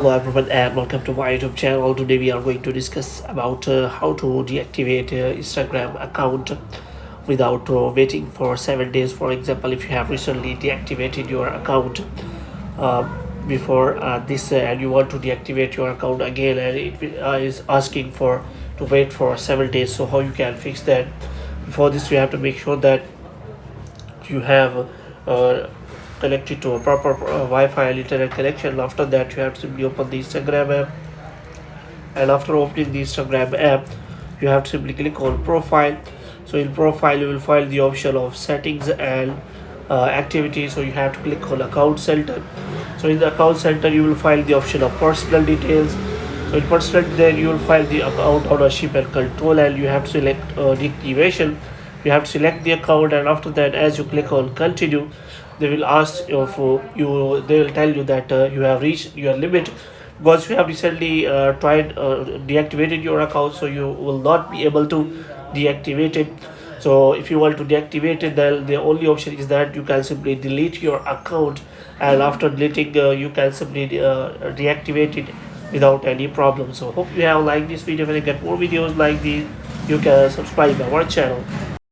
Hello everyone and welcome to my YouTube channel. Today we are going to discuss about how to deactivate Instagram account without waiting for 7 days. For example, if you have recently deactivated your account uh, before this and you want to deactivate your account again and it is asking for to wait for 7 days. So how you can fix that? Before this, you have to make sure that you have uh, connected to a proper Wi-Fi and internet connection. After that, you have to simply open the Instagram app, and after opening the Instagram app, you have to simply click on profile. So in profile, you will find the option of settings and activity. So you have to click on account center. So in the account center, you will find the option of personal details. So in personal detail, you will find the account ownership and control, and you have to select deactivation. You have to select the account, and after that, as you click on continue, they will ask for you. They will tell you that you have reached your limit because you have recently tried deactivated your account, so you will not be able to deactivate it. So if you want to deactivate it, then the only option is that you can simply delete your account, and after deleting you can simply deactivate it without any problem. So hope you have liked this video. When you get more videos like these, you can subscribe our channel.